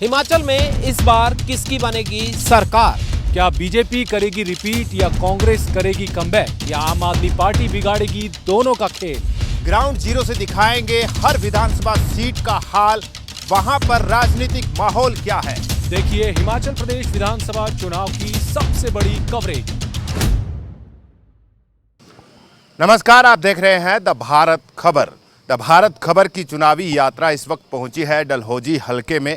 हिमाचल में इस बार किसकी बनेगी सरकार? क्या बीजेपी करेगी रिपीट या कांग्रेस करेगी कमबैक या आम आदमी पार्टी बिगाड़ेगी दोनों का खेल? ग्राउंड जीरो से दिखाएंगे हर विधानसभा सीट का हाल, वहां पर राजनीतिक माहौल क्या है। देखिए हिमाचल प्रदेश विधानसभा चुनाव की सबसे बड़ी कवरेज। नमस्कार, आप देख रहे हैं द भारत खबर। द भारत खबर की चुनावी यात्रा इस वक्त पहुंची है डलहौजी हलके में,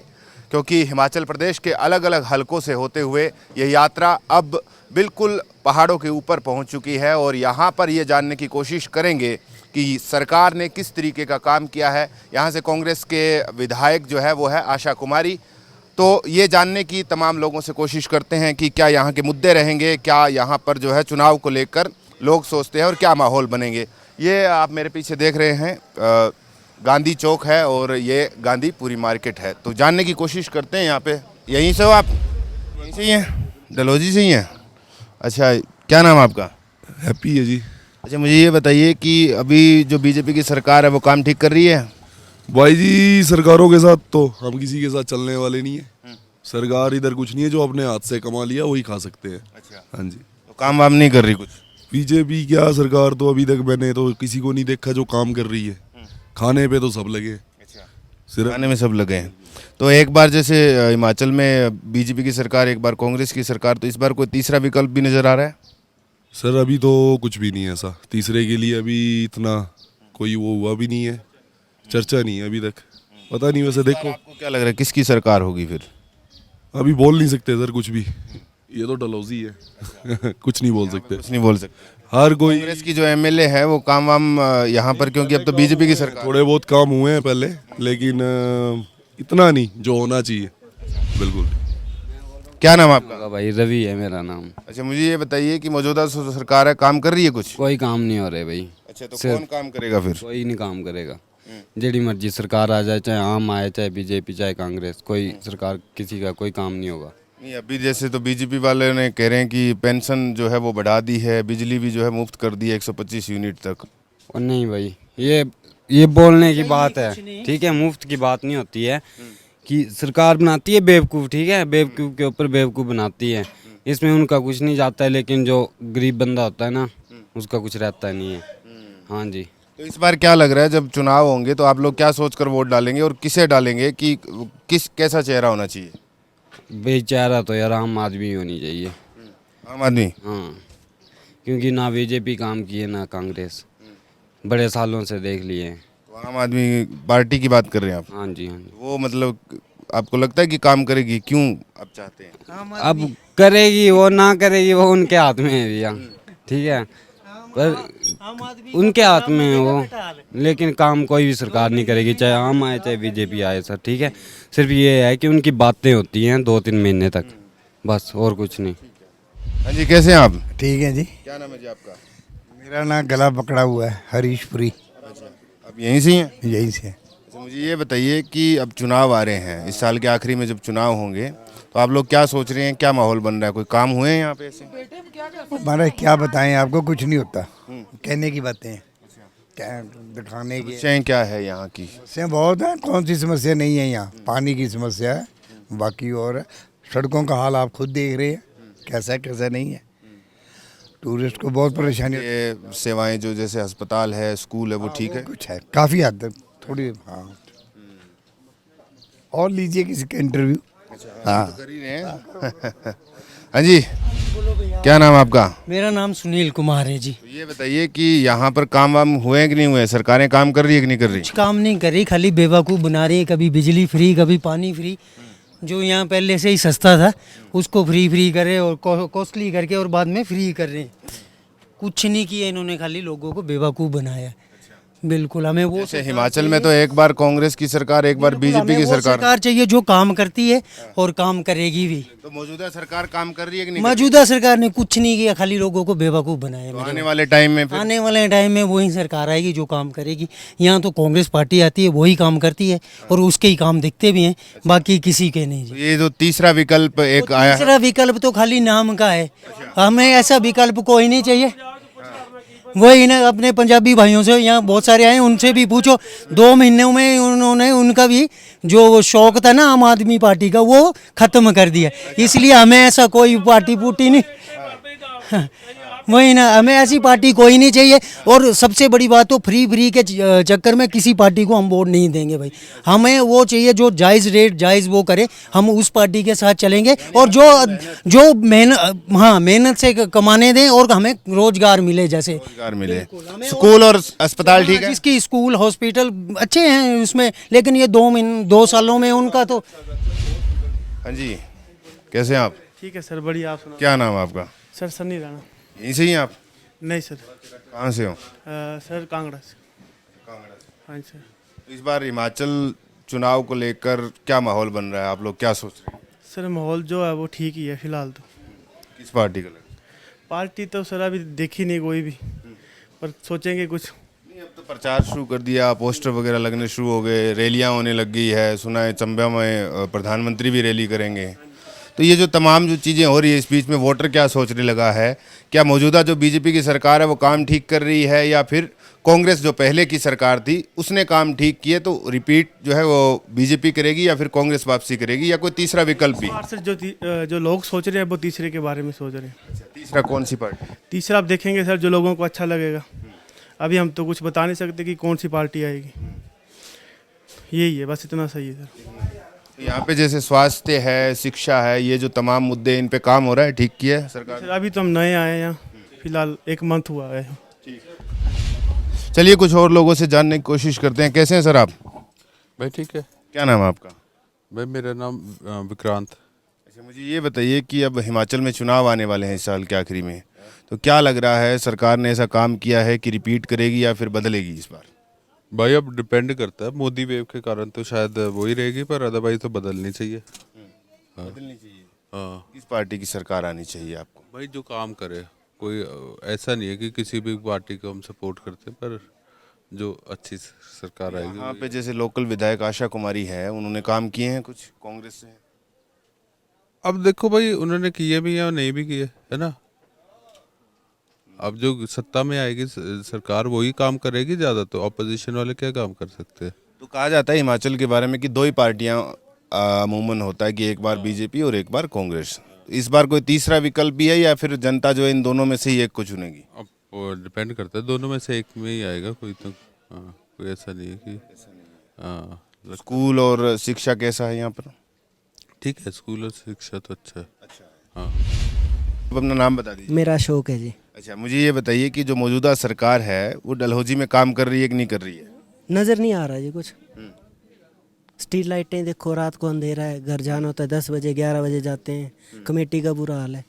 क्योंकि हिमाचल प्रदेश के अलग अलग हलकों से होते हुए ये यात्रा अब बिल्कुल पहाड़ों के ऊपर पहुंच चुकी है और यहाँ पर ये जानने की कोशिश करेंगे कि सरकार ने किस तरीके का काम किया है। यहाँ से कांग्रेस के विधायक जो है वो है आशा कुमारी, तो ये जानने की तमाम लोगों से कोशिश करते हैं कि क्या यहाँ के मुद्दे रहेंगे, क्या यहाँ पर जो है चुनाव को लेकर लोग सोचते हैं और क्या माहौल बनेंगे। ये आप मेरे पीछे देख रहे हैं गांधी चौक है और ये गांधी पूरी मार्केट है, तो जानने की कोशिश करते हैं यहाँ पे। यहीं से हो आप? यहीं से ही हैं, डलहौजी से ही हैं? अच्छा, क्या नाम आपका? हैप्पी है जी। अच्छा, मुझे ये बताइए कि अभी जो बीजेपी की सरकार है वो काम ठीक कर रही है? भाई जी, सरकारों के साथ तो हम किसी के साथ चलने वाले नहीं है। सरकार इधर कुछ नहीं है, जो अपने हाथ से कमा लिया वही खा सकते हैं। अच्छा, हाँ जी। तो काम वाम नहीं कर रही कुछ? बीजेपी क्या सरकार, तो अभी तक मैंने तो किसी को नहीं देखा जो काम कर रही है। खाने पे तो सब लगे। अच्छा, सिर्फ खाने में सब लगे हैं। तो एक बार जैसे हिमाचल में बीजेपी की सरकार, एक बार कांग्रेस की सरकार, तो इस बार कोई तीसरा विकल्प भी नजर आ रहा है? सर अभी तो कुछ भी नहीं है ऐसा। तीसरे के लिए अभी इतना कोई वो हुआ भी नहीं है, चर्चा नहीं है अभी तक। पता नहीं, वैसे देखो आपको क्या लग रहा है किसकी सरकार होगी फिर? अभी बोल नहीं सकते सर कुछ भी, ये तो डलहौजी है। कुछ नहीं बोल सकते। कुछ नहीं बोल सकते। हर कोई कांग्रेस की जो एमएलए है वो काम वाम यहाँ पर, क्योंकि अब तो बीजेपी की सरकार। थोड़े बहुत काम हुए हैं पहले, लेकिन इतना नहीं जो होना चाहिए। बिल्कुल। क्या नाम आपका? भाई रवि है मेरा नाम। अच्छा, मुझे ये बताइए कि मौजूदा सरकार है, काम कर रही है कुछ? कोई काम नहीं हो रहा भाई। अच्छा, तो कौन काम करेगा फिर? कोई नहीं काम करेगा। जेडी मर्जी सरकार आ जाए, चाहे आम आए, चाहे बीजेपी, चाहे कांग्रेस, कोई सरकार किसी का कोई काम नहीं होगा। नहीं, अभी जैसे तो बीजेपी वाले ने कह रहे हैं कि पेंशन जो है वो बढ़ा दी है, बिजली भी जो है मुफ्त कर दी है 125 यूनिट तक। और नहीं भाई, ये बोलने की बात है, ठीक है। मुफ्त की बात नहीं होती है कि सरकार बनाती है बेवकूफ़, ठीक है। बेवकूफ़ के ऊपर बेवकूफ़ बनाती है, इसमें उनका कुछ नहीं जाता है। लेकिन जो गरीब बंदा होता है ना, उसका कुछ रहता नहीं है। हाँ जी। तो इस बार क्या लग रहा है, जब चुनाव होंगे तो आप लोग क्या सोचकर वोट डालेंगे और किसे डालेंगे, कि कैसा चेहरा होना चाहिए? बेचारा तो यार आम आदमी होनी चाहिए। आम आदमी? हाँ, क्योंकि ना बीजेपी काम किए ना कांग्रेस, बड़े सालों से देख लिए हैं। तो आम आदमी पार्टी की बात कर रहे हैं आप? हाँ जी, हाँ जी। वो मतलब आपको लगता है कि काम करेगी? क्यों आप चाहते हैं? अब करेगी वो ना करेगी वो उनके हाथ में है भैया, ठीक है। पर उनके हाथ में है वो, लेकिन काम कोई भी सरकार नहीं करेगी, चाहे आम आए चाहे बीजेपी आए सर, ठीक है। सिर्फ ये है कि उनकी बातें होती हैं 2-3 महीने तक, बस, और कुछ नहीं। हाँ जी, कैसे हैं आप? ठीक है जी। क्या नाम है जी आपका? मेरा नाम गला पकड़ा हुआ है, हरीशपुरी। अच्छा, अब यहीं से ही हैं? यहीं से। अच्छा, मुझे ये बताइए कि अब चुनाव आ रहे हैं, इस साल के आखिरी में जब चुनाव होंगे तो आप लोग क्या सोच रहे हैं, क्या माहौल बन रहा है? कोई काम हुए हैं यहाँ पे ऐसे? हमारा क्या बताएं आपको, कुछ नहीं होता। कहने की बातें हैं, क्या दिखाने की। समस्याएं क्या है यहाँ की? समस्या बहुत है, कौन सी समस्या नहीं है यहाँ। पानी की समस्या है, बाकी और है। सड़कों का हाल आप खुद देख रहे हैं, कैसा कैसा नहीं है। टूरिस्ट को बहुत परेशानी। ये सेवाएं जो जैसे अस्पताल है, स्कूल है, वो ठीक है? कुछ है, काफ़ी हद तक थोड़ी। हाँ, और लीजिए किसी का इंटरव्यू। हाँ, कर ही रहे हैं। हाँ जी, क्या नाम आपका? मेरा नाम सुनील कुमार है जी। तो ये बताइए कि यहाँ पर काम वाम हुए हैं कि नहीं हुए? सरकारें काम कर रही है कि नहीं कर रही? कुछ काम नहीं कर रही, खाली बेवकूफ़ बना रही है। कभी बिजली फ्री, कभी पानी फ्री। जो यहाँ पहले से ही सस्ता था उसको फ्री करे और कॉस्टली करके और बाद में फ्री कर रहे हैं। कुछ नहीं किया इन्होंने, खाली लोगों को बेवकूफ़ बनाया। बिल्कुल, हमें वो जैसे हिमाचल में तो एक बार कांग्रेस की सरकार, एक बार बीजेपी की सरकार चाहिए जो काम करती है और काम करेगी भी। तो मौजूदा सरकार काम कर रही है कि नहीं? मौजूदा सरकार ने कुछ नहीं किया, खाली लोगों को बेवकूफ़ बनाया। तो आने वाले टाइम में फिर? आने वाले टाइम में वही सरकार आएगी जो काम करेगी। यहाँ तो कांग्रेस पार्टी आती है, वही काम करती है और उसके ही काम दिखते भी हैं, बाकी किसी के नहीं। तो ये जो तीसरा विकल्प एक आया है, तीसरा विकल्प तो खाली नाम का है, हमें ऐसा विकल्प कोई नहीं चाहिए। वही ना, अपने पंजाबी भाइयों से यहाँ बहुत सारे आए, उनसे भी पूछो। 2 महीनों में उन्होंने उनका भी जो शौक था ना आम आदमी पार्टी का, वो खत्म कर दिया। इसलिए हमें ऐसा कोई पार्टी पुर्टी नहीं वही ना, हमें ऐसी पार्टी कोई नहीं चाहिए। और सबसे बड़ी बात तो फ्री के चक्कर में किसी पार्टी को हम वोट नहीं देंगे भाई। हमें वो चाहिए जो जायज़ रेट जायज़ वो करे, हम उस पार्टी के साथ चलेंगे। और जो मेहनत से कमाने दें और हमें रोजगार मिले, जैसे रोजगार मिले, स्कूल और अस्पताल ठीक है। जिसकी स्कूल हॉस्पिटल अच्छे हैं उसमें, लेकिन ये 2 सालों में उनका तो। हाँ जी, कैसे हैं आप? ठीक है सर, बढ़िया। आप सुनाओ। क्या नाम है आपका? सर सन्नी राणा। यहीं से ही हैं आप? नहीं सर, कहाँ से हो? सर कांगड़ा से। हाँ सर। तो इस बार हिमाचल चुनाव को लेकर क्या माहौल बन रहा है, आप लोग क्या सोच रहे हैं? सर माहौल जो है वो ठीक ही है फिलहाल तो। किस पार्टी का लगा? पार्टी तो सर अभी देखी नहीं कोई भी, पर सोचेंगे कुछ। नहीं, अब तो प्रचार शुरू कर दिया, पोस्टर वगैरह लगने शुरू हो गए, रैलियां होने लग गई है, सुना है चंबा में प्रधानमंत्री भी रैली करेंगे। तो ये जो तमाम जो चीज़ें हो रही है, इस बीच में वोटर क्या सोचने लगा है? क्या मौजूदा जो बीजेपी की सरकार है वो काम ठीक कर रही है, या फिर कांग्रेस जो पहले की सरकार थी उसने काम ठीक किए तो रिपीट जो है वो बीजेपी करेगी, या फिर कांग्रेस वापसी करेगी, या कोई तीसरा विकल्प भी? सर जो लोग सोच रहे हैं वो तीसरे के बारे में सोच रहे हैं। तीसरा कौन सी पार्टी? तीसरा आप देखेंगे सर जो लोगों को अच्छा लगेगा। अभी हम तो कुछ बता नहीं सकते कि कौन सी पार्टी आएगी। यही है, बस इतना सही है सर। यहाँ पे जैसे स्वास्थ्य है, शिक्षा है, ये जो तमाम मुद्दे, इन पे काम हो रहा है, ठीक किया है सरकार? सर अभी तो हम नए आए हैं यहाँ, फिलहाल 1 मंथ हुआ है। चलिए कुछ और लोगों से जानने की कोशिश करते हैं। कैसे हैं सर आप? भाई ठीक है। क्या नाम है आपका? भाई मेरा नाम विक्रांत। अच्छा, मुझे ये बताइए कि अब हिमाचल में चुनाव आने वाले हैं इस साल के आखिरी में, तो क्या लग रहा है, सरकार ने ऐसा काम किया है कि रिपीट करेगी या फिर बदलेगी इस बार? भाई अब डिपेंड करता है, मोदी वेव के कारण तो शायद वही रहेगी, पर अदरवाइज तो बदलनी चाहिए। बदलनी चाहिए। हाँ किस पार्टी की सरकार आनी चाहिए आपको? भाई जो काम करे, कोई ऐसा नहीं है कि किसी भी पार्टी को हम सपोर्ट करते हैं, पर जो अच्छी सरकार आएगी। यहाँ पे जैसे लोकल विधायक आशा कुमारी है, उन्होंने काम किए हैं कुछ कांग्रेस से? अब देखो भाई, उन्होंने किए भी हैं और नहीं भी किए, है ना। अब जो सत्ता में आएगी सरकार वही काम करेगी ज़्यादा, तो ऑपोजिशन वाले क्या काम कर सकते हैं। तो कहा जाता है हिमाचल के बारे में कि 2 ही पार्टियां अमूमन होता है कि एक बार बीजेपी और एक बार कांग्रेस। इस बार कोई तीसरा विकल्प भी है, या फिर जनता जो है इन दोनों में से ही एक को चुनेगी? अब वो डिपेंड करता है, दोनों में से एक में ही आएगा कोई तो। हाँ, कोई ऐसा नहीं है कि हाँ। स्कूल और शिक्षा कैसा है यहाँ पर? ठीक है, स्कूल और शिक्षा तो अच्छा है। हाँ। अब अपना नाम बता दीजिए। मेरा शौक है जी। अच्छा, मुझे ये बताइए कि जो मौजूदा सरकार है वो डलहौजी में काम कर रही है कि नहीं कर रही है? नज़र नहीं आ रहा जी कुछ। स्ट्रीट लाइटें देखो, रात को अंधेरा है, घर जाना होता है 10 बजे 11 बजे जाते हैं। कमेटी का बुरा हाल है,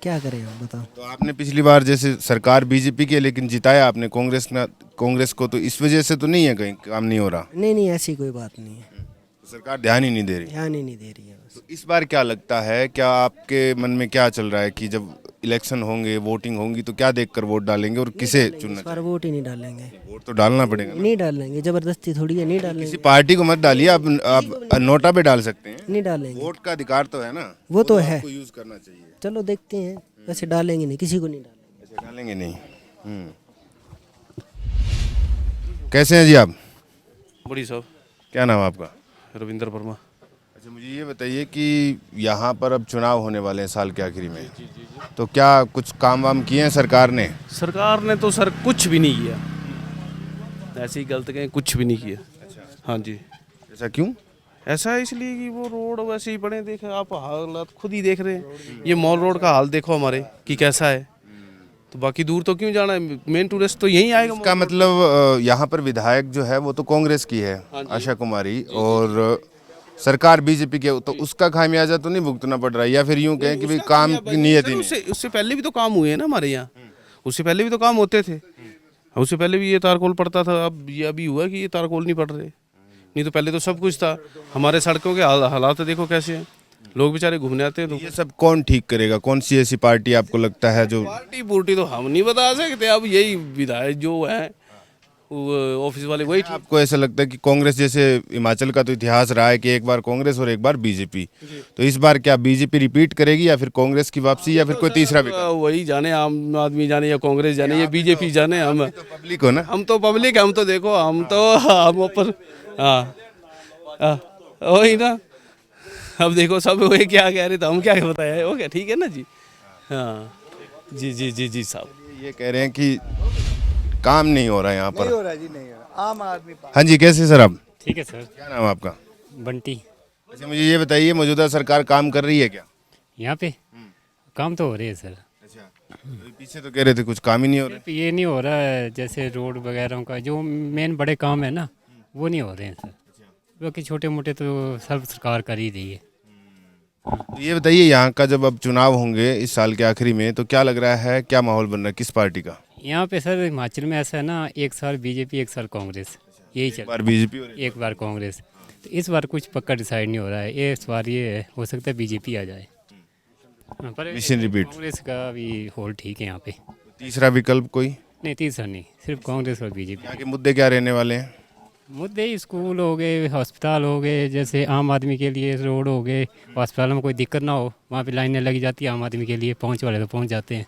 क्या करें आप बताओ। तो आपने पिछली बार जैसे सरकार बीजेपी की, लेकिन जिताया आपने कांग्रेस को, तो इस वजह से तो नहीं है कहीं काम नहीं हो रहा? नहीं ऐसी कोई बात नहीं है, तो सरकार ध्यान ही नहीं दे रही? ध्यान ही नहीं दे रही है बस। तो इस बार क्या लगता है, क्या आपके मन में क्या चल रहा है कि जब इलेक्शन होंगे, वोटिंग होंगी, तो क्या देखकर वोट डालेंगे और किसे चुनना? इस बार वोट ही नहीं डालेंगे। वोट तो डालना पड़ेगा ना? नहीं डालेंगे, जबरदस्ती थोड़ी है, नहीं किसी डालेंगे। पार्टी को मत डालिए, आप नोटा पे डाल सकते हैं। नहीं डालेंगे, वोट का अधिकार तो है ना, वो तो है। आपको यूज करना चाहिए। चलो देखते हैं, वैसे डालेंगे नहीं, किसी को नहीं डालेंगे। अच्छा, डालेंगे नहीं। कैसे हैं जी आप? बड़ी साहब। क्या नाम है आपका? रविंद्र वर्मा। अच्छा, मुझे ये बताइए कि यहाँ पर अब चुनाव होने वाले हैं साल के आखिरी में, तो क्या कुछ काम वाम किए हैं सरकार ने? सरकार ने तो सर कुछ भी नहीं किया, ऐसे ही गलत कहें, कुछ भी नहीं किया। अच्छा, हाँ जी। ऐसा क्यों? ऐसा इसलिए कि वो रोड वैसे ही पड़े, देखे आप हालात खुद ही देख रहे हैं। ये मॉल रोड का हाल देखो हमारे कि कैसा है, तो बाकी दूर तो क्यों जाना है, मेन टूरिस्ट तो यहीं आएगा। इसका मतलब यहाँ पर विधायक जो है वो तो कांग्रेस की है, आशा कुमारी, और सरकार बीजेपी के, तो उसका खामियाजा तो नहीं भुगतना पड़ रहा है, या फिर यूं कहें कि भाई काम की नीयत ही नहीं? उससे पहले भी तो काम हुए हैं ना हमारे यहाँ, उससे पहले भी तो काम होते थे, उससे पहले भी ये तारकोल पड़ता था। अब ये अभी हुआ कि ये तारकोल नहीं पड़ रहे, नहीं तो पहले तो सब कुछ था। हमारे सड़कों के हालात देखो कैसे हैं, लोग बेचारे घूमने आते हैं। तो ये सब कौन ठीक करेगा? कौन सी ऐसी पार्टी आपको लगता है जो? पार्टी पुर्टी तो हम नहीं बता सकते, अब यही विधायक जो है वो ऑफिस वाले वही ठीक। आपको ऐसा लगता है कि कांग्रेस, जैसे हिमाचल का तो इतिहास रहा है कि एक बार कांग्रेस और एक बार बीजेपी, तो इस बार क्या बीजेपी रिपीट करेगी या फिर कांग्रेस की वापसी या फिर कोई तीसरा विकल्प? वही जाने, आम आदमी जाने या कांग्रेस जाने या बीजेपी जाने। हम तो पब्लिक हो ना, हम तो पब्लिक, हम तो देखो, हम ऊपर। हाँ, वही ना। अब देखो सब वही क्या कह रहे थे, हम क्या बताया, हो गया, ठीक है ना जी। हाँ जी जी जी जी साहब, ये कह रहे हैं कि काम नहीं हो रहा है यहाँ पर। हो रहा है जी, नहीं हो रहा। आम आदमी हाँ जी, कैसे सर आप? ठीक है सर। क्या नाम है आपका? बंटी। अच्छा, मुझे ये बताइए, मौजूदा सरकार काम कर रही है क्या यहाँ पे? काम तो हो रही है सर। अच्छा, तो पीछे तो कह रहे थे कुछ काम ही नहीं हो रहा। ये नहीं हो रहा है, जैसे रोड वगैरह का जो मेन बड़े काम है ना, वो नहीं हो रहे हैं सर। बाकी छोटे मोटे तो सब सरकार कर ही रही है। तो ये बताइए, यहाँ का जब अब चुनाव होंगे इस साल के आखिरी में, तो क्या लग रहा है, क्या माहौल बन रहा है, किस पार्टी का? यहाँ पे सर हिमाचल में ऐसा है ना, एक साल बीजेपी एक साल कांग्रेस, यही चल। एक बार बीजेपी और एक बार कांग्रेस। तो इस बार कुछ पक्का डिसाइड नहीं हो रहा है। इस बार ये हो सकता है बीजेपी आ जाए, पर मिशन रिपीट। कांग्रेस का भी होल ठीक है यहाँ पे। तीसरा विकल्प कोई नहीं, तीसरा नहीं, सिर्फ कांग्रेस और बीजेपी। यहाँ के मुद्दे क्या रहने वाले हैं? मुद्दे स्कूल हो गए, अस्पताल हो गए, जैसे आम आदमी के लिए रोड हो गए, अस्पताल में कोई दिक्कत ना हो, वहाँ पे लाइनें लगी जाती है आम आदमी के लिए, पहुँच वाले तो पहुँच जाते हैं।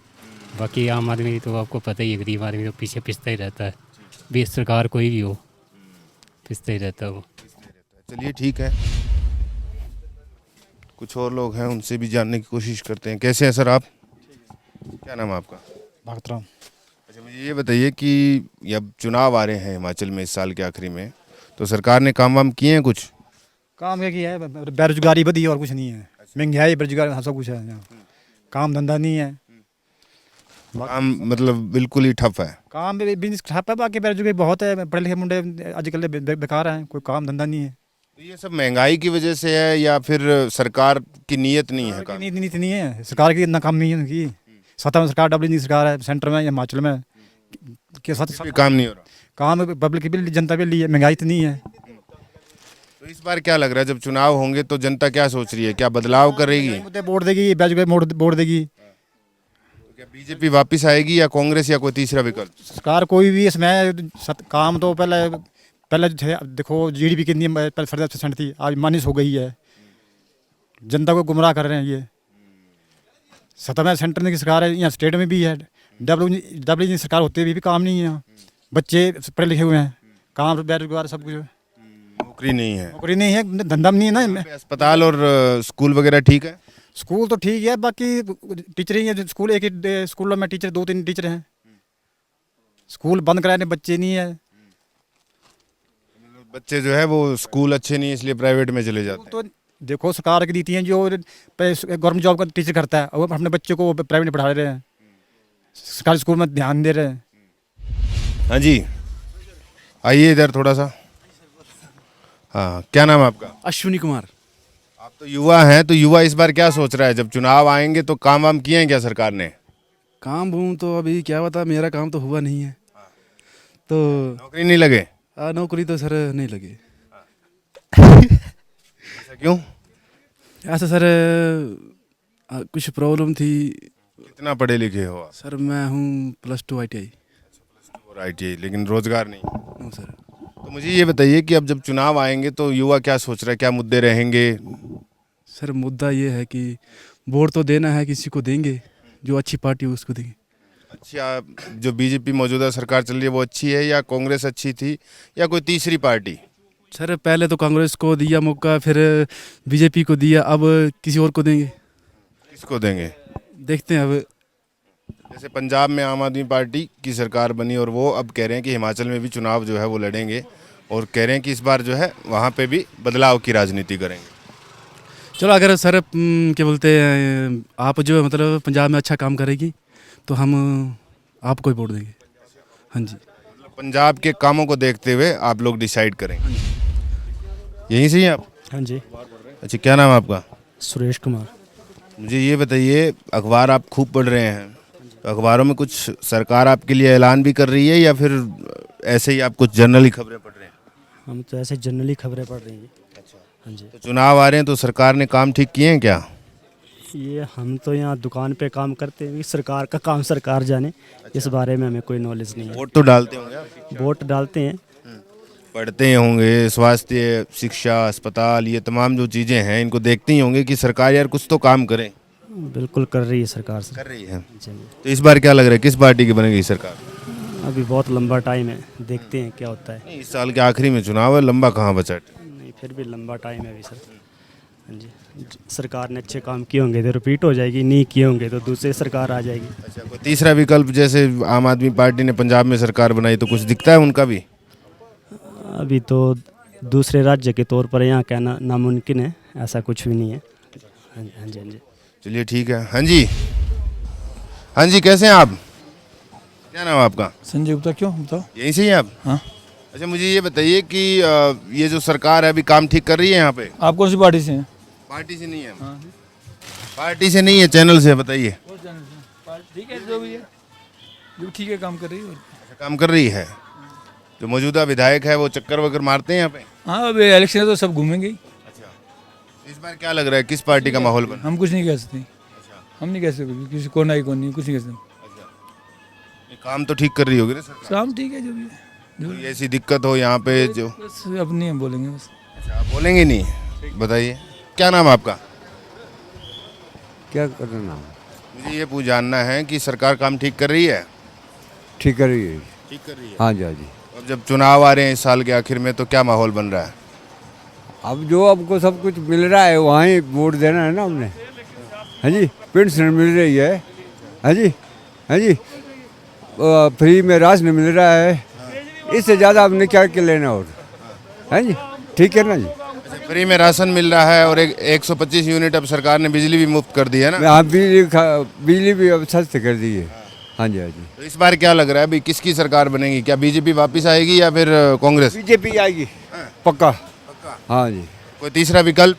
बाकी आम आदमी तो आपको पता ही है, गरीब आदमी तो पीछे पिसता ही रहता है। बीस सरकार कोई भी हो, पिसता ही रहता है वो। चलिए ठीक है, कुछ और लोग हैं, उनसे भी जानने की कोशिश करते हैं। कैसे हैं सर आप? क्या नाम है आपका? भगतराम। अच्छा, मुझे ये बताइए कि अब चुनाव आ रहे हैं हिमाचल में इस साल के आखिरी में, तो सरकार ने काम वाम किए हैं कुछ? काम क्या किया है, बेरोजगारी बढ़ी और कुछ नहीं है। महंगाई, बेरोजगारी, सब कुछ है यहाँ। काम धंधा नहीं है। काम मतलब बिल्कुल ही ठप है। काम बिजनेस ठप है, बाकी बेरोजगारी बहुत है। पढ़े लिखे मुंडे आजकल बेकार हैं, कोई काम धंधा नहीं है। तो ये सब महंगाई की वजह से है या फिर सरकार की नीयत नहीं है? काम नीति नहीं है सरकार की, इतना काम नहीं है उनकी। सत्ता में सरकार डबल सरकार है, सेंटर में या हिमाचल में के साथ काम नहीं हो रहा। काम पब्लिक के लिए, जनता के लिए महंगाई इतनी है। तो इस बार क्या लग रहा है, जब चुनाव होंगे तो जनता क्या सोच रही है, क्या बदलाव करेगी? मुद्दे वोट देगी, बेरोजगारी वोट देगी। क्या बीजेपी वापस आएगी या कांग्रेस या कोई तीसरा विकल्प? सरकार कोई भी इसमें काम तो पहले जो थे, देखो जीडीपी कितनी पहले 70% थी, आज -, हो गई है। जनता को गुमराह कर रहे हैं ये। सत्ता में सेंटर की सरकार है, यहाँ स्टेट में भी है। डब्ल्यू सरकार होते हुए भी काम नहीं है यहाँ। बच्चे पढ़े लिखे हुए हैं, काम बेरोजगार, सब कुछ। नौकरी नहीं है, नौकरी नहीं है, धंधा नहीं है ना। अस्पताल और स्कूल वगैरह ठीक है? स्कूल तो ठीक है, बाकी टीचर ही है। स्कूल एक ही स्कूलों में टीचर 2-3 टीचर हैं। स्कूल बंद कराने बच्चे नहीं है। बच्चे जो है वो स्कूल अच्छे नहीं है इसलिए प्राइवेट में चले जाते हैं। तो देखो सरकार की नीति है, जो गवर्नमेंट जॉब का टीचर करता है और अपने बच्चे को प्राइवेट में पढ़ा रहे हैं, सरकारी स्कूल में ध्यान दे रहे हैं। हाँ जी, आइए इधर थोड़ा सा। हाँ, क्या नाम है आपका? अश्विनी कुमार। आप तो युवा हैं, तो युवा इस बार क्या सोच रहा है, जब चुनाव आएंगे तो काम वाम किए हैं क्या सरकार ने? काम बूम तो अभी क्या बता, मेरा काम तो हुआ नहीं है। तो नौकरी नहीं लगे? नौकरी तो सर नहीं लगी। ऐसा क्यों? ऐसा सर कुछ प्रॉब्लम थी। कितना पढ़े लिखे हो आप? सर मैं हूँ +2 ITI। और ITI, लेकिन रोजगार नहीं? No sir. तो मुझे ये बताइए कि अब जब चुनाव आएंगे तो युवा क्या सोच रहा है, क्या मुद्दे रहेंगे? सर मुद्दा ये है कि वोट तो देना है, किसी को देंगे जो अच्छी पार्टी हो उसको देंगे। अच्छा, जो बीजेपी मौजूदा सरकार चल रही है वो अच्छी है या कांग्रेस अच्छी थी या कोई तीसरी पार्टी? सर पहले तो कांग्रेस को दिया मौका, फिर बीजेपी को दिया, अब किसी और को देंगे। किसको देंगे? देखते हैं अब। जैसे पंजाब में आम आदमी पार्टी की सरकार बनी और वो अब कह रहे हैं कि हिमाचल में भी चुनाव जो है वो लड़ेंगे और कह रहे हैं कि इस बार जो है वहाँ पे भी बदलाव की राजनीति करेंगे। चलो अगर सर क्या बोलते हैं, आप जो मतलब पंजाब में अच्छा काम करेगी तो हम आपको ही वोट देंगे। हाँ जी, पंजाब के कामों को देखते हुए आप लोग डिसाइड करेंगे। यहीं से ही आप? हाँ जी। अच्छा, क्या नाम है आपका? सुरेश कुमार। मुझे ये बताइए, अखबार आप खूब पढ़ रहे हैं, तो अखबारों में कुछ सरकार आपके लिए ऐलान भी कर रही है या फिर ऐसे ही आप कुछ जनरली खबरें पढ़ रहे हैं? हम तो ऐसे जनरली खबरें पढ़ रही हैं। अच्छा। हाँ जी। तो चुनाव आ रहे हैं तो सरकार ने काम ठीक किए हैं क्या? ये हम तो यहाँ दुकान पे काम करते हैं, सरकार का काम सरकार जाने। इस बारे में हमें कोई नॉलेज नहीं है। वोट तो डालते होंगे आप? वोट डालते हैं। पढ़ते होंगे, स्वास्थ्य, शिक्षा, अस्पताल, ये तमाम जो चीज़ें हैं इनको देखते ही होंगे कि सरकार यार कुछ तो काम करे। बिल्कुल कर रही है सरकार से। कर रही है। तो इस बार क्या लग रहा है, किस पार्टी की बनेगी सरकार? अभी बहुत लंबा टाइम है, देखते हैं क्या होता है। नहीं, इस साल के आखिरी में चुनाव है, लंबा कहाँ बचा है? नहीं, फिर भी लंबा टाइम है अभी सर। हाँ जी, सरकार ने अच्छे काम किए होंगे तो रिपीट हो जाएगी, नहीं किए होंगे तो दूसरी सरकार आ जाएगी। अच्छा, कोई तीसरा विकल्प, जैसे आम आदमी पार्टी ने पंजाब में सरकार बनाई, तो कुछ दिखता है उनका भी? अभी तो दूसरे राज्य के तौर पर यहाँ कहना नामुमकिन है, ऐसा कुछ भी नहीं है। हाँ जी, हाँ जी, हाँ जी। चलिए ठीक है। हाँ जी, हाँ जी, कैसे हैं आप? क्या नाम है आपका? संजय गुप्ता। क्यों बताओ? यहीं से ही आप? हाँ। अच्छा, मुझे ये बताइए कि ये जो सरकार है अभी काम ठीक कर रही है यहाँ पे? आप कौन सी पार्टी से हैं? पार्टी से नहीं है। हाँ। पार्टी से नहीं है, चैनल से, बताइए। ठीक है, जो भी है, जो ठीक है काम कर रही है। अच्छा, काम कर रही है। जो मौजूदा विधायक है वो चक्कर वक्कर मारते हैं यहाँ पे? हाँ, अब इलेक्शन है तो सब घूमेंगे। अच्छा, इस बार क्या लग रहा है, किस पार्टी का माहौल बना? हम कुछ नहीं कह सकते। हम नहीं कह सकते किसी कौन आई कौन नहीं, कुछ नहीं कह सकते। काम तो ठीक कर रही होगी ना सरकार? काम ठीक है, जो भी है। कोई ऐसी दिक्कत हो यहाँ पे जो? बस अपनी हम बोलेंगे बस। अच्छा, आप बोलेंगे नहीं? बताइए, क्या नाम है आपका? क्या करना? मुझे ये जानना है कि सरकार काम ठीक कर रही है? ठीक कर रही है। ठीक कर रही है। हाँ जी, हाँ जी। अब जब चुनाव आ रहे हैं इस साल के आखिर में, तो क्या माहौल बन रहा है? अब जो आपको सब कुछ मिल रहा है वहाँ ही वोट देना है ना हमने। हाँ जी, पेंशन मिल रही है। हाँ जी, हाँ जी, फ्री में राशन मिल रहा है। इससे ज़्यादा हमने क्या लेना और? हाँ जी, ठीक है ना जी। फ्री में राशन मिल रहा है और 125 यूनिट अब सरकार ने बिजली भी मुफ्त कर दी है ना? हाँ, बिजली भी अब सस्ते कर दी है। हाँ जी, हाँ जी। तो इस बार क्या लग रहा है अभी, किसकी सरकार बनेगी? क्या बीजेपी वापस आएगी या फिर कांग्रेस? बीजेपी आएगी पक्का। हाँ जी। कोई तीसरा विकल्प?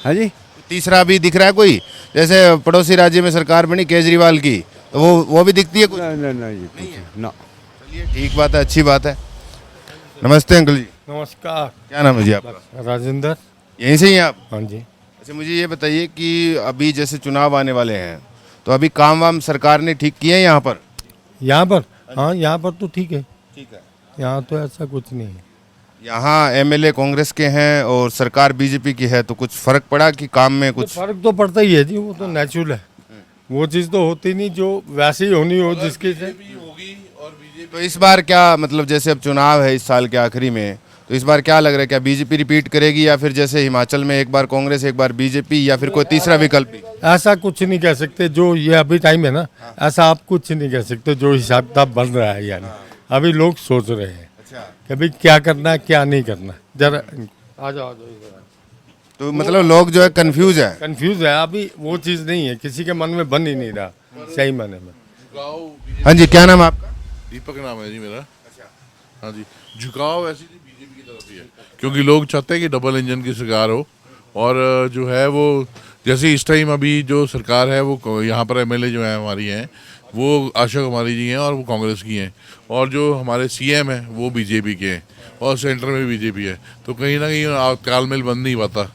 हाँ जी, तीसरा भी दिख रहा है कोई? जैसे पड़ोसी राज्य में सरकार बनी केजरीवाल की, तो वो भी दिखती है कुछ? नहीं ना। चलिए ठीक बात है, अच्छी बात है। नमस्ते अंकल जी। नमस्कार। क्या नाम है जी आपका? राजेंद्र। यहीं से ही हैं आप? हाँ जी। अच्छा, मुझे ये बताइए कि अभी जैसे चुनाव आने वाले हैं, तो अभी काम वाम सरकार ने ठीक किए हैं यहाँ पर? यहाँ पर? हाँ, यहाँ पर तो ठीक है। ठीक है। यहाँ तो ऐसा कुछ नहीं है। यहाँ एमएलए कांग्रेस के हैं और सरकार बीजेपी की है, तो कुछ फर्क पड़ा कि काम में कुछ? फर्क तो पड़ता ही है जी, वो तो नेचुरल है। वो चीज़ तो होती नहीं जो वैसे ही होनी हो जिसकी से। तो इस बार क्या मतलब, जैसे अब चुनाव है इस साल के आखिरी में, तो इस बार क्या लग रहा है, क्या बीजेपी रिपीट करेगी या फिर जैसे हिमाचल में एक बार कांग्रेस एक बार बीजेपी, या फिर कोई तीसरा विकल्प भी? ऐसा कुछ नहीं कह सकते, जो ये अभी टाइम है ना, ऐसा आप कुछ नहीं कह सकते। जो हिसाब किताब बन रहा है यानी अभी लोग सोच रहे हैं कि अभी क्या करना है क्या नहीं करना। जरा आ जाओ। तो मतलब लोग जो है कंफ्यूज है? कंफ्यूज है, अभी वो चीज़ नहीं है, किसी के मन में बन ही नहीं रहा सही माने में। हाँ जी, क्या नाम है आपका? दीपक नाम है जी मेरा। हाँ जी, झुकाव ऐसी बीजेपी की तरफ ही है, क्योंकि लोग चाहते हैं कि डबल इंजन की सरकार हो। और जो है वो जैसे इस टाइम अभी जो सरकार है वो यहाँ पर एमएलए जो है हमारी हैं वो आशा कुमारी जी हैं और वो कांग्रेस की हैं, और जो हमारे सीएम हैं वो बीजेपी के हैं, और सेंटर में भी बीजेपी है। तो कहीं ना कहीं तालमेल बन नहीं पाता।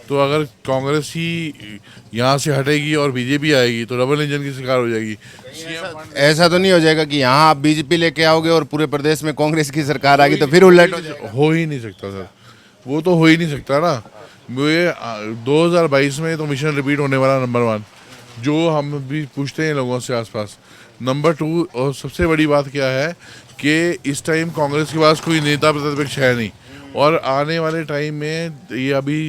तो अगर कांग्रेस ही यहाँ से हटेगी और बीजेपी आएगी तो डबल इंजन की सरकार हो जाएगी। ऐसा तो नहीं हो जाएगा कि यहाँ आप बीजेपी लेके आओगे और पूरे प्रदेश में कांग्रेस की सरकार आ गई तो फिर उलट हो जाएगा? हो ही नहीं सकता सर, वो तो हो ही नहीं सकता ना। ये 2022 में तो मिशन रिपीट होने वाला नंबर 1, जो हम भी पूछते हैं लोगों से आसपास। नंबर 2, और सबसे बड़ी बात क्या है कि इस टाइम कांग्रेस के पास कोई नेता प्रतिपक्ष है नहीं, और आने वाले टाइम में ये अभी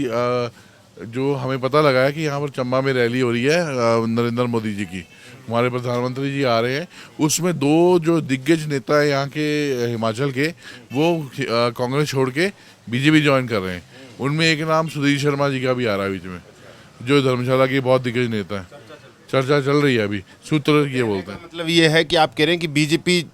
जो हमें पता लगा है कि यहाँ पर चंबा में रैली हो रही है नरेंद्र मोदी जी की, हमारे प्रधानमंत्री जी आ रहे हैं। उसमें 2 जो दिग्गज नेता है यहाँ के हिमाचल के, वो कांग्रेस छोड़ के बीजेपी ज्वाइन कर रहे हैं। उनमें एक नाम सुधीर शर्मा जी का भी आ रहा है बीच में, जो धर्मशाला के बहुत दिग्गज नेता हैं। चर्चा चल रही है अभी, सूत्र ये बोलते हैं। मतलब ये है कि आप कह रहे हैं कि बीजेपी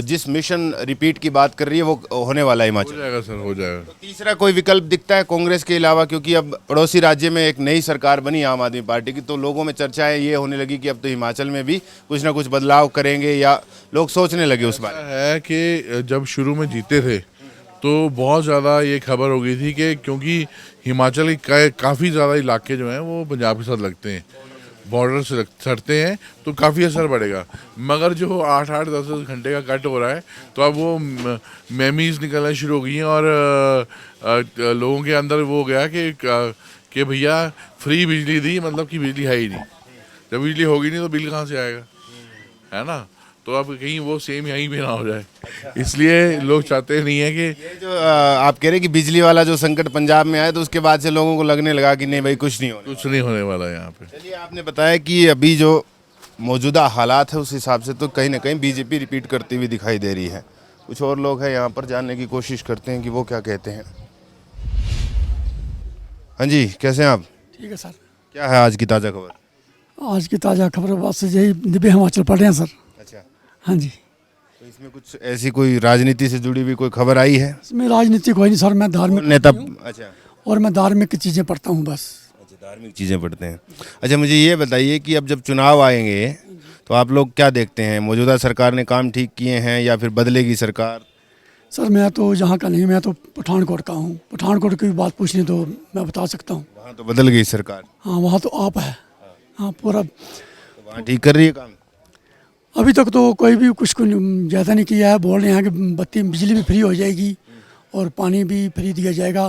जिस मिशन रिपीट की बात कर रही है वो होने वाला है हिमाचल? हो जाएगा सर, हो जाएगा। तो तीसरा कोई विकल्प दिखता है कांग्रेस के अलावा? क्योंकि अब पड़ोसी राज्य में एक नई सरकार बनी आम आदमी पार्टी की, तो लोगों में चर्चाएं ये होने लगी कि अब तो हिमाचल में भी कुछ ना कुछ बदलाव करेंगे, या लोग सोचने लगे उस बारे में। है कि जब शुरू में जीते थे तो बहुत ज़्यादा ये खबर हो गई थी कि क्योंकि हिमाचल के काफ़ी ज़्यादा इलाके जो हैं वो पंजाब के साथ लगते हैं, बॉर्डर से सटते हैं तो काफ़ी असर पड़ेगा। मगर जो 8-8, 10-10 घंटे का कट हो रहा है तो अब वो मेमीज निकलना शुरू हो गई हैं और लोगों के अंदर वो हो गया कि भैया फ्री बिजली दी, मतलब कि बिजली है ही नहीं। जब बिजली होगी नहीं तो बिल कहाँ से आएगा, है ना। तो अब कहीं वो सेम यहीं पे ना हो जाए, इसलिए लोग चाहते नहीं है कि ये जो आप कह रहे हैं कि बिजली वाला जो संकट पंजाब में आया तो उसके बाद से लोगों को लगने लगा कि नहीं भाई कुछ नहीं होने वाला यहाँ पे। चलिए, आपने बताया कि अभी जो मौजूदा हालात है उस हिसाब से तो कहीं ना कहीं बीजेपी रिपीट करती हुई दिखाई दे रही है। कुछ और लोग हैं यहाँ पर, जानने की कोशिश करते हैं कि वो क्या कहते हैं। हाँ जी, कैसे हैं आप? ठीक है सर। क्या है आज की ताज़ा खबर? आज की ताज़ा खबर बस यही दिव्य हिमाचल पढ़ रहे हैं सर। अच्छा, हाँ जी। तो इसमें कुछ ऐसी कोई राजनीति से जुड़ी हुई कोई खबर आई है? इसमें राजनीति कोई नहीं सर, मैं धार्मिक नेता। अच्छा, और मैं धार्मिक चीज़ें पढ़ता हूँ बस। अच्छा, धार्मिक चीज़ें पढ़ते हैं। अच्छा, मुझे ये बताइए कि अब जब चुनाव आएंगे तो आप लोग क्या देखते हैं? मौजूदा सरकार ने काम ठीक किए हैं या फिर बदलेगी सरकार? सर मैं तो यहाँ का नहीं, मैं तो पठानकोट का हूँ। पठानकोट की बात पूछनी तो मैं बता सकता हूँ। वहाँ तो बदल गई सरकार। हाँ, वहाँ तो आप है। हाँ, पूरा तो वहाँ ठीक कर रही है काम? अभी तक तो कोई भी कुछ ज़्यादा नहीं किया है। बोल रहे हैं कि बिजली भी फ्री हो जाएगी और पानी भी फ्री दिया जाएगा,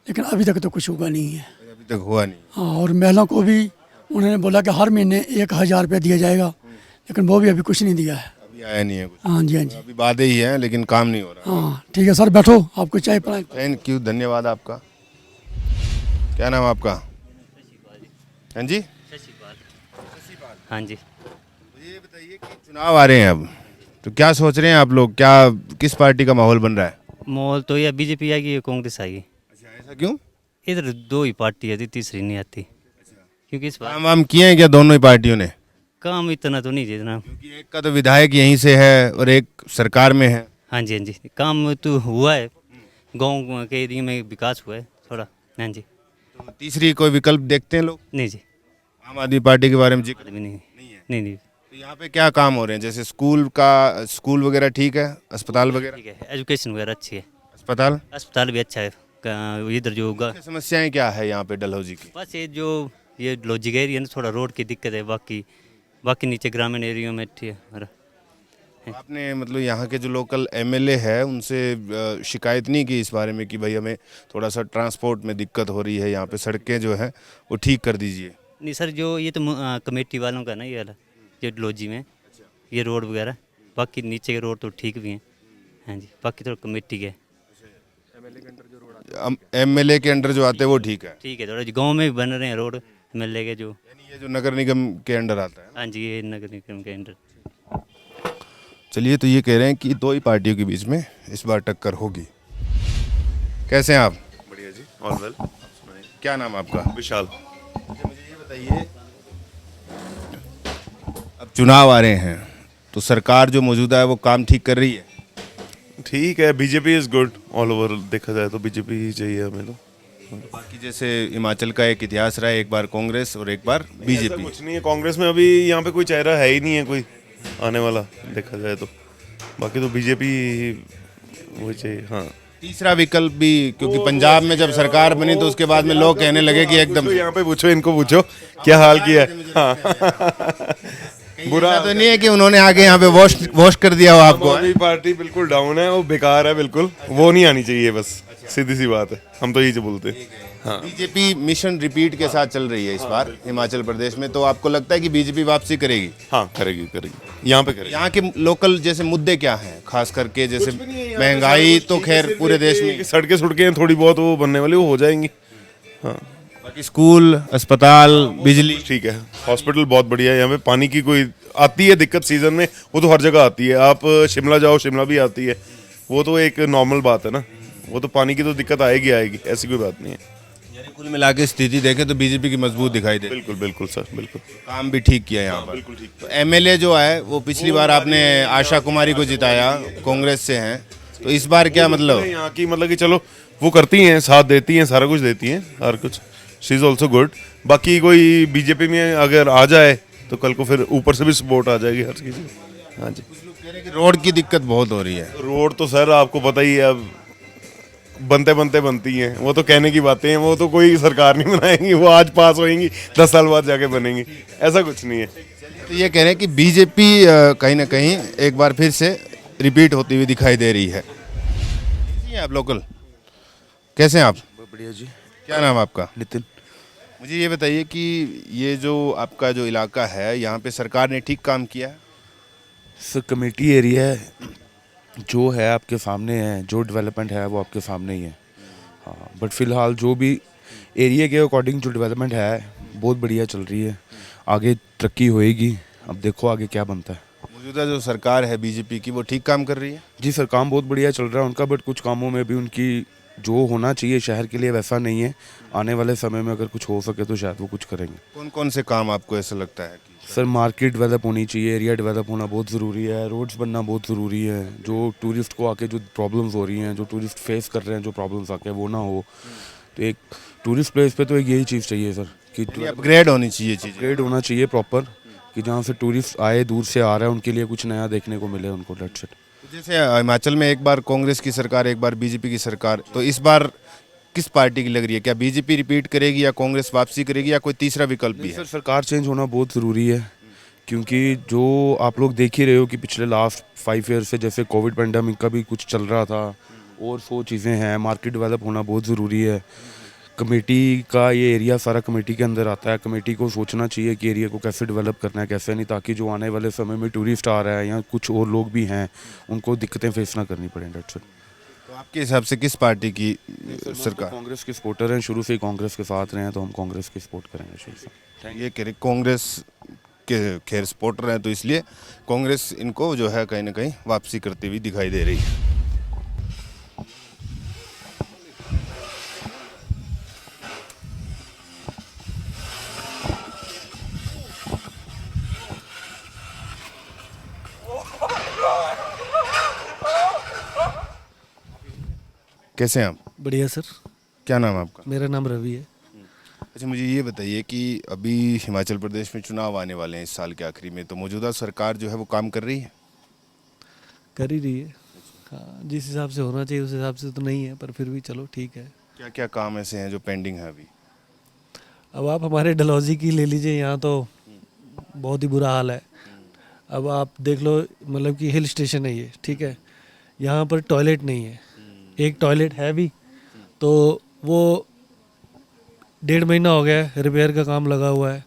लेकिन अभी तक तो कुछ हुआ नहीं है। अभी तक हुआ नहीं। हाँ, और महिलाओं को भी उन्होंने बोला कि हर महीने 1000 रुपया दिया जाएगा, लेकिन वो भी अभी कुछ नहीं दिया है। अभी आया नहीं है कुछ। हाँ जी, हाँ जी। अभी बातें ही हैं लेकिन काम नहीं हो रहा। हाँ ठीक है सर, बैठो, आपको चाय पिलाएं। थैंक यू, धन्यवाद आपका। क्या नाम आपका? हाँ जी, हाँ जी। ये बताइए कि चुनाव आ रहे हैं अब, तो क्या सोच रहे हैं आप लोग? क्या किस पार्टी का माहौल बन रहा है? माहौल तो या बीजेपी आएगी या कांग्रेस आएगी। अच्छा, ऐसा क्यों? इधर दो ही पार्टी है, तीसरी नहीं आती। क्योंकि इस बार काम वाम किए हैं क्या दोनों ही पार्टियों ने? काम इतना तो नहीं जितना। क्योंकि एक का तो विधायक यहीं से है और एक सरकार में है। हाँ जी, हाँ जी, काम तो हुआ है, गांव के एरिया में विकास हुआ है थोड़ा। हाँ जी। तो तीसरी कोई विकल्प देखते हैं लोग? नहीं जी, आम आदमी पार्टी के बारे में जिक्र नहीं है। नहीं। तो यहाँ पे क्या काम हो रहे हैं? जैसे स्कूल वगैरह ठीक है, अस्पताल वगैरह ठीक है, एजुकेशन वगैरह अच्छी है। अस्पताल भी अच्छा है। इधर जो समस्याएं क्या है यहाँ पे डलहौजी की? बस ये लॉजिक एरिया ना, थोड़ा रोड की दिक्कत है, बाकी नीचे ग्रामीण एरिया में ठीक है। आपने मतलब यहाँ के जो लोकल एमएलए है उनसे शिकायत नहीं की इस बारे में कि भाई हमें थोड़ा सा ट्रांसपोर्ट में दिक्कत हो रही है, यहाँ पे सड़कें जो है वो ठीक कर दीजिए? नहीं सर, जो ये तो कमेटी वालों का ना, ये वाला जो डलहौजी में ये रोड वगैरह, बाकी नीचे के रोड तो ठीक भी हैं। हाँ जी, बाकी तो कमेटी के एमएलए के अंडर जो आते हैं वो ठीक है। ठीक है, थोड़ा गांव में भी बन रहे हैं रोड एमएलए के, जो यानी ये जो नगर निगम के अंडर आता है। हाँ जी, ये नगर निगम के अंडर। चलिए, तो ये कह रहे हैं कि दो ही पार्टियों के बीच में इस बार टक्कर होगी। कैसे हैं आप? बढ़िया जी, ऑल वेल। क्या नाम आपका? विशाल। मुझे ये बताइए, अब चुनाव आ रहे हैं तो सरकार जो मौजूदा है वो काम ठीक कर रही है? ठीक है, BJP is good all over. देखा जाए तो बीजेपी ही चाहिए हमें। तो बाकी जैसे हिमाचल का एक इतिहास रहा है, एक बार कांग्रेस और एक बार बीजेपी। कुछ नहीं है, कांग्रेस में अभी यहाँ पे कोई चेहरा है ही नहीं है कोई आने वाला, देखा जाए तो। बाकी तो बीजेपी वही चाहिए। हाँ, तीसरा विकल्प भी, क्योंकि पंजाब में जब सरकार बनी तो उसके बाद में लोग कहने लगे कि एकदम यहाँ पे पूछो, इनको पूछो क्या हाल किया है। हाँ। बुरा तो नहीं है कि उन्होंने आगे यहाँ पे वॉश कर दिया हो आपको? आम आदमी पार्टी बिल्कुल डाउन है, वो बेकार है बिल्कुल, वो नहीं आनी चाहिए, बस सीधी सी बात है, हम तो यही बोलते हैं। हाँ, बीजेपी मिशन रिपीट के साथ चल रही है इस बार हिमाचल प्रदेश में, तो आपको लगता है कि बीजेपी वापसी करेगी? हाँ, करेगी, यहाँ पे करेगी। यहाँ के लोकल जैसे मुद्दे क्या हैं खास करके? जैसे महंगाई तो खैर पूरे देश में, सड़कें थोड़ी बहुत वो बनने वाली, वो हो जाएंगी। हाँ, बाकी स्कूल, अस्पताल, बिजली ठीक है, हॉस्पिटल बहुत बढ़िया है। यहाँ पे पानी की कोई आती है दिक्कत सीजन में, वो तो हर जगह आती है। आप शिमला जाओ, शिमला भी आती है, वो तो एक नॉर्मल बात है ना। वो तो पानी की तो दिक्कत आएगी, ऐसी कोई बात नहीं है। कुल मिला के स्थिति देखें तो बीजेपी की मजबूत दिखाई दे। बिल्कुल सर, बिल्कुल काम भी ठीक किया यहाँ पर। बिल्कुल ठीक। तो एमएलए जो है वो पिछली बार आपने आशा कुमारी को जिताया, कांग्रेस से हैं, तो इस बार क्या मतलब? यहाँ की मतलब कि चलो वो करती हैं, साथ देती हैं, सारा कुछ देती हैं, हर कुछ। She is also good. बाकी कोई बीजेपी में अगर आ जाए तो कल को फिर ऊपर से भी सपोर्ट आ जाएगी हर चीज़। हाँ जी। रोड की दिक्कत बहुत हो रही है। रोड तो सर आपको पता ही है, अब बनते बनते बनती हैं, वो तो कहने की बातें हैं, वो तो कोई सरकार नहीं बनाएंगी, वो आज पास होएंगी 10 साल बाद जाके बनेंगी, ऐसा कुछ नहीं है। तो ये कह रहे हैं कि बीजेपी कहीं ना कहीं एक बार फिर से रिपीट होती हुई दिखाई दे रही है। जी आप लोकल कैसे हैं आप? बढ़िया जी। क्या नाम है आपका? नितिन। मुझे ये बताइए कि ये जो आपका जो इलाका है यहाँ पे सरकार ने ठीक काम किया है? सर कमेटी एरिया है, जो है आपके सामने है, जो डेवलपमेंट है वो आपके सामने ही है। हाँ, बट फिलहाल जो भी एरिया के अकॉर्डिंग जो डेवलपमेंट है बहुत बढ़िया चल रही है, आगे तरक्की होएगी। अब देखो आगे क्या बनता है। मौजूदा जो सरकार है बीजेपी की, वो ठीक काम कर रही है? जी सर, काम बहुत बढ़िया चल रहा है उनका, बट कुछ कामों में भी उनकी जो होना चाहिए शहर के लिए वैसा नहीं है। आने वाले समय में अगर कुछ हो सके तो शायद वो कुछ करेंगे। कौन कौन से काम आपको ऐसा लगता है कि सर मार्केट डेवलप होनी चाहिए, एरिया डेवलप होना बहुत ज़रूरी है, रोड्स बनना बहुत ज़रूरी है। जो टूरिस्ट को आके जो प्रॉब्लम्स हो रही हैं, जो टूरिस्ट फेस कर रहे हैं, जो प्रॉब्लम्स आके वो ना हो। तो एक टूरिस्ट प्लेस पे तो एक यही चीज़ चाहिए सर कि अपग्रेड होनी चाहिए, चीज़ अपग्रेड होना चाहिए प्रॉपर, कि जहाँ से टूरिस्ट आए दूर से आ रहा है उनके लिए कुछ नया देखने को मिले उनको। That's it. जैसे हिमाचल में एक बार कांग्रेस की सरकार, एक बार बीजेपी की सरकार, तो इस बार किस पार्टी की लग रही है? क्या बीजेपी रिपीट करेगी या कांग्रेस वापसी करेगी या कोई तीसरा विकल्प भी है? सर सरकार चेंज होना बहुत ज़रूरी है, क्योंकि जो आप लोग देख ही रहे हो कि पिछले लास्ट 5 ईयर से जैसे कोविड पेंडेमिक का भी कुछ चल रहा था और 100 चीज़ें हैं। मार्केट डेवलप होना बहुत ज़रूरी है। कमेटी का ये एरिया सारा कमेटी के अंदर आता है। कमेटी को सोचना चाहिए कि एरिया को कैसे डेवलप करना है, कैसे नहीं, ताकि जो आने वाले समय में टूरिस्ट आ रहा है या कुछ और लोग भी हैं उनको दिक्कतें फेस ना करनी पड़े। That's it. तो आपके हिसाब से किस पार्टी की सरकार? कांग्रेस के सपोर्टर हैं, शुरू से ही कांग्रेस के साथ रहे हैं, तो हम कांग्रेस की सपोर्ट करेंगे शुरू से। ये कह रहे कांग्रेस के खैर सपोर्टर हैं, तो इसलिए कांग्रेस इनको जो है कहीं ना कहीं वापसी करती हुई दिखाई दे रही है। कैसे हैं आप? बढ़िया सर। क्या नाम है आपका? मेरा नाम रवि है। अच्छा, मुझे ये बताइए कि अभी हिमाचल प्रदेश में चुनाव आने वाले हैं इस साल के आखिरी में, तो मौजूदा सरकार जो है वो काम कर रही है? कर ही रही है। हाँ, जिस हिसाब से होना चाहिए उस हिसाब से तो नहीं है, पर फिर भी चलो ठीक है। क्या क्या काम ऐसे हैं जो पेंडिंग है अभी? अब आप हमारे डलहौजी की ले लीजिए, यहाँ तो बहुत ही बुरा हाल है। अब आप देख लो, मतलब कि हिल स्टेशन है ये, ठीक है, यहाँ पर टॉयलेट नहीं है। एक टॉयलेट है भी तो वो 1.5 महीना हो गया है, रिपेयर का काम लगा हुआ है,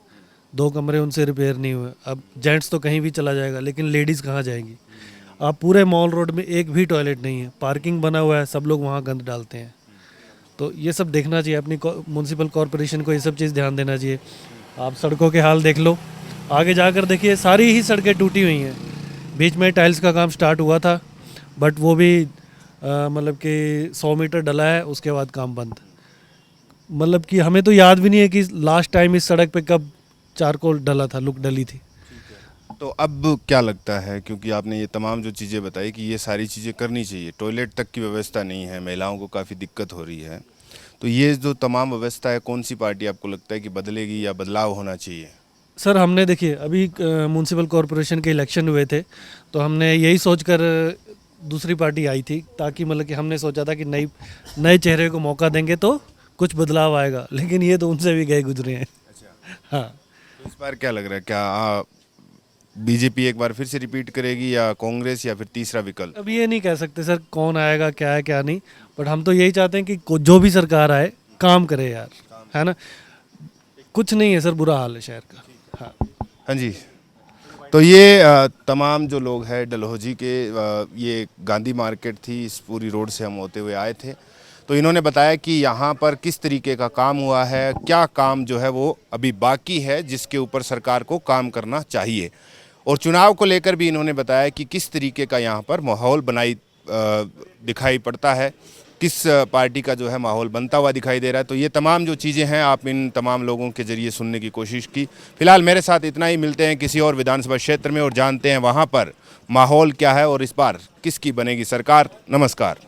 2 कमरे उनसे रिपेयर नहीं हुए। अब जेंट्स तो कहीं भी चला जाएगा, लेकिन लेडीज़ कहाँ जाएंगी? आप पूरे मॉल रोड में एक भी टॉयलेट नहीं है, पार्किंग बना हुआ है, सब लोग वहाँ गंद डालते हैं। तो ये सब देखना चाहिए, अपनी म्यूनसिपल कॉरपोरेशन को ये सब चीज़ ध्यान देना चाहिए। आप सड़कों के हाल देख लो, आगे जाकर देखिए सारी ही सड़कें टूटी हुई हैं। बीच में टाइल्स का काम स्टार्ट हुआ था, बट वो भी मतलब कि 100 मीटर डला है, उसके बाद काम बंद। मतलब कि हमें तो याद भी नहीं है कि लास्ट टाइम इस सड़क पे कब चारकोल डला था, लुक डली थी। तो अब क्या लगता है, क्योंकि आपने ये तमाम जो चीज़ें बताई कि ये सारी चीज़ें करनी चाहिए, टॉयलेट तक की व्यवस्था नहीं है, महिलाओं को काफ़ी दिक्कत हो रही है, तो ये जो तमाम व्यवस्था है, कौन सी पार्टी आपको लगता है कि बदलेगी या बदलाव होना चाहिए? सर हमने देखिए अभी म्यूनसिपल कॉरपोरेशन के इलेक्शन हुए थे, तो हमने यही सोचकर दूसरी पार्टी आई थी, ताकि मतलब कि हमने सोचा था कि नए चेहरे को मौका देंगे तो कुछ बदलाव आएगा, लेकिन ये तो उनसे भी गए गुजरे हैं। हाँ, तो इस बार क्या लग रहा है, क्या बीजेपी एक बार फिर से रिपीट करेगी या कांग्रेस या फिर तीसरा विकल्प? अब ये नहीं कह सकते सर कौन आएगा, क्या है क्या नहीं, बट हम तो यही चाहते हैं कि जो भी सरकार आए काम करे यार, है ना। कुछ नहीं है सर, बुरा हाल है शहर का। हाँ हाँ जी, तो ये तमाम जो लोग हैं डलहौजी के, ये गांधी मार्केट थी, इस पूरी रोड से हम होते हुए आए थे, तो इन्होंने बताया कि यहाँ पर किस तरीके का काम हुआ है, क्या काम जो है वो अभी बाकी है जिसके ऊपर सरकार को काम करना चाहिए, और चुनाव को लेकर भी इन्होंने बताया कि किस तरीके का यहाँ पर माहौल दिखाई पड़ता है, किस पार्टी का जो है माहौल बनता हुआ दिखाई दे रहा है। तो ये तमाम जो चीज़ें हैं आप इन तमाम लोगों के ज़रिए सुनने की कोशिश की। फिलहाल मेरे साथ इतना ही, मिलते हैं किसी और विधानसभा क्षेत्र में और जानते हैं वहाँ पर माहौल क्या है और इस बार किसकी बनेगी सरकार। नमस्कार।